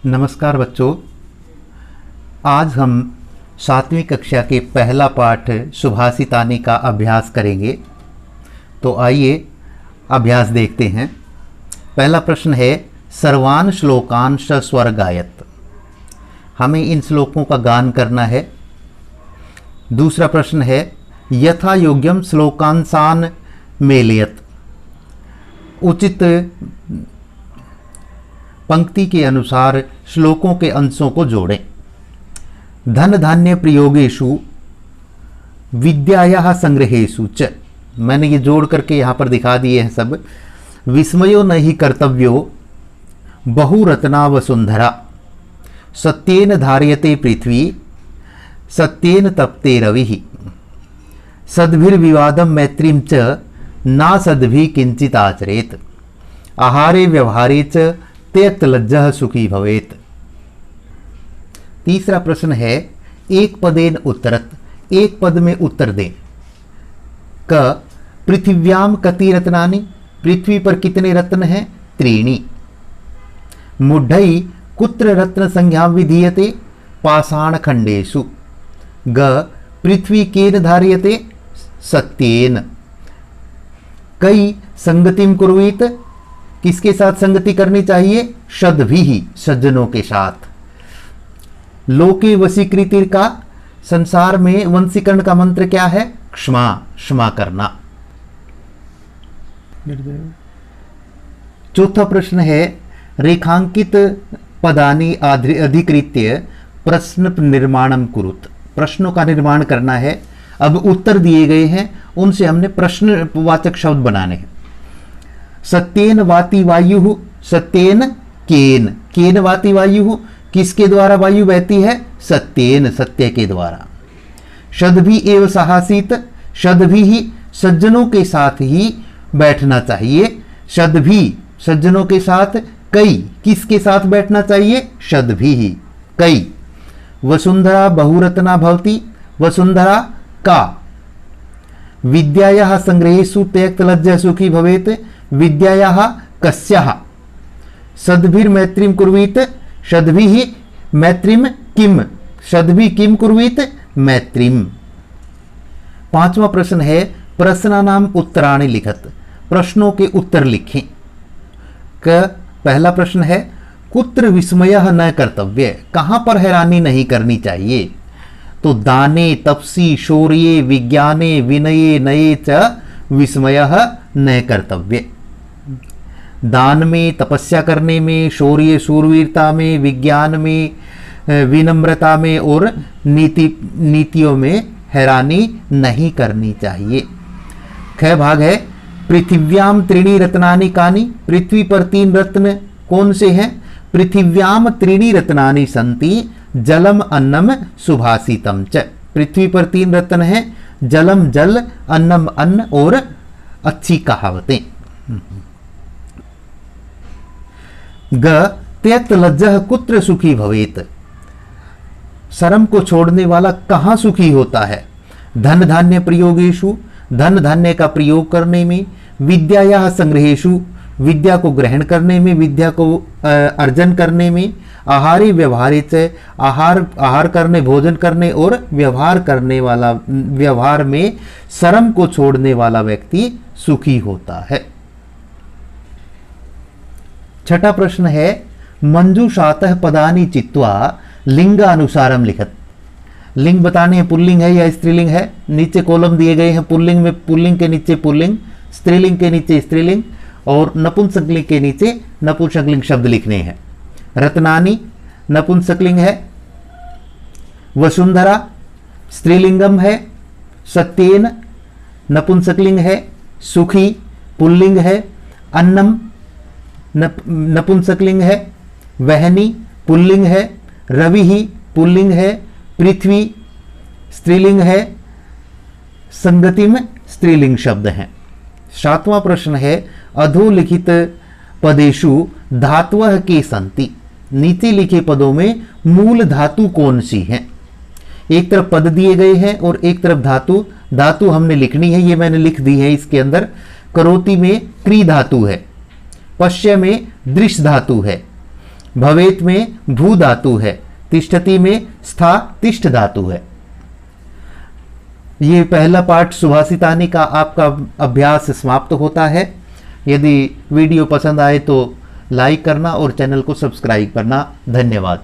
नमस्कार बच्चों, आज हम 7वीं कक्षा के पहला पाठ सुभाषितानि का अभ्यास करेंगे। तो आइए अभ्यास देखते हैं। पहला प्रश्न है सर्वान् श्लोकान् सस्वर गायत। हमें इन श्लोकों का गान करना है। दूसरा प्रश्न है यथा योग्यम श्लोकांशान मेलयत। उचित पंक्ति के अनुसार श्लोकों के अंशों को जोड़ें। धन धान्य प्रयोगेषु विद्यायाः संग्रहेषु च। मैंने ये जोड़ करके यहाँ पर दिखा दिए हैं सब। विस्मयो न हि कर्तव्यो बहुरत्ना वसुंधरा। सत्येन धार्यते पृथ्वी सत्येन तप्ते रविः। सद्भिर्विवादं मैत्रीं च ना सद्भिः किंचित आचरेत। आहारे व्यवहारे च त्यक्त लज्जः सुखी भवेत। तीसरा प्रश्न है एक पदेन उत्तरत। एक पद में उत्तर दें। क पृथिव्याम कति रत्नानि। पृथ्वी पर कितने रत्न हैं? त्रीणि। मुड्ढई कुत्र रत्न संज्ञा विधीयते? पाषाण खंडेषु। ग पृथ्वी केन धार्यते? सत्येन। कई संगतिम कुर्वीत। किसके साथ संगति करनी चाहिए? सद्भिः, सज्जनों के साथ। लोके वशीकृति का, संसार में वंशीकरण का मंत्र क्या है? क्षमा, क्षमा करना। चौथा प्रश्न है रेखांकित पदानि अधिकृत्य प्रश्न निर्माणम कुरुत। प्रश्नों का निर्माण करना है। अब उत्तर दिए गए हैं, उनसे हमने प्रश्नवाचक शब्द बनाने हैं। सत्येन वाति वायु। सत्येन केन। केन वाति वायु। किसके द्वारा वायु बहती है? सत्येन, सत्य के द्वारा। सद्भि एव साहसीत। सद्भि ही, सज्जनों के साथ ही बैठना चाहिए। सद्भि, सज्जनों के साथ। कई, किसके साथ बैठना चाहिए? सद्भि ही, कई। वसुंधरा बहुरत्ना भवति। वसुंधरा का। विद्यायाः संग्रहेषु त्यक्त लज्जः सुखी भवेत्। विद्यायाः कस्याः। सद्भिर्मैत्रीं कुर्वीत। सद्भिः मैत्रीं किम। सद्भिः किम कुर्वीत? मैत्रीं। पांचवा प्रश्न है प्रश्नानाम उत्तराणि लिखत। प्रश्नों के उत्तर लिखें। पहला प्रश्न है कुत्र विस्मयः न कर्तव्य। कहां पर हैरानी नहीं करनी चाहिए? तो दाने तपसी शौर्ये विज्ञाने विनये नये च विस्मयः न कर्तव्य। दान में, तपस्या करने में, शौर्य शूरवीरता में, विज्ञान में, विनम्रता में और नीतियों में हैरानी नहीं करनी चाहिए। ख भाग है पृथिव्याम त्रीणि रत्नानि कानि। पृथ्वी पर 3 रत्न कौन से हैं? पृथिव्याम त्रीणि रत्नानि सन्ति जलम अन्नम सुभाषितम च। पृथ्वी पर 3 रत्न हैं, जलम जल, अन्नम अन्न और अच्छी कहावतें। ग त्यक्त लज्जः कुत्र सुखी भवेत। शर्म को छोड़ने वाला कहां सुखी होता है? धन धान्य प्रयोगेषु। धन धान्य का प्रयोग करने में। विद्यायाः संग्रहेषु। विद्या को ग्रहण करने में, विद्या को अर्जन करने में। आहारी व्यवहारे च। आहार करने, भोजन करने और व्यवहार करने वाला, व्यवहार में शर्म को छोड़ने वाला व्यक्ति सुखी होता है। छठा प्रश्न है मंजूषातः पदानि चित्वा लिंगानुसारम लिखत। लिंग बताने हैं, पुल्लिंग है या स्त्रीलिंग है। नीचे कॉलम दिए गए हैं। पुल्लिंग में पुल्लिंग के नीचे पुल्लिंग, स्त्रीलिंग के नीचे स्त्रीलिंग और नपुंसकलिंग के नीचे नपुंसकलिंग शब्द लिखने हैं। रत्नानि नपुंसकलिंग है। वसुंधरा स्त्रीलिंगम है। सत्येन नपुंसकलिंग है। सुखी पुल्लिंग है। अन्नम नपुंसकलिंग है। वहनी पुल्लिंग है। रवि ही पुल्लिंग है। पृथ्वी स्त्रीलिंग है। संगति में स्त्रीलिंग शब्द हैं। 7वां प्रश्न है अधोलिखित पदेषु धातवः के सन्ति। नीचे लिखे पदों में मूल धातु कौन सी हैं? एक तरफ पद दिए गए हैं और एक तरफ धातु। धातु हमने लिखनी है, ये मैंने लिख दी है इसके अंदर। करोति में क्री धातु है। पश्य में दृश्य धातु है। भवेत में भू धातु है, तिष्ठति में स्था तिष्ठ धातु है। ये पहला पाठ सुभाषितानी का आपका अभ्यास समाप्त होता है। यदि वीडियो पसंद आए तो लाइक करना और चैनल को सब्सक्राइब करना। धन्यवाद।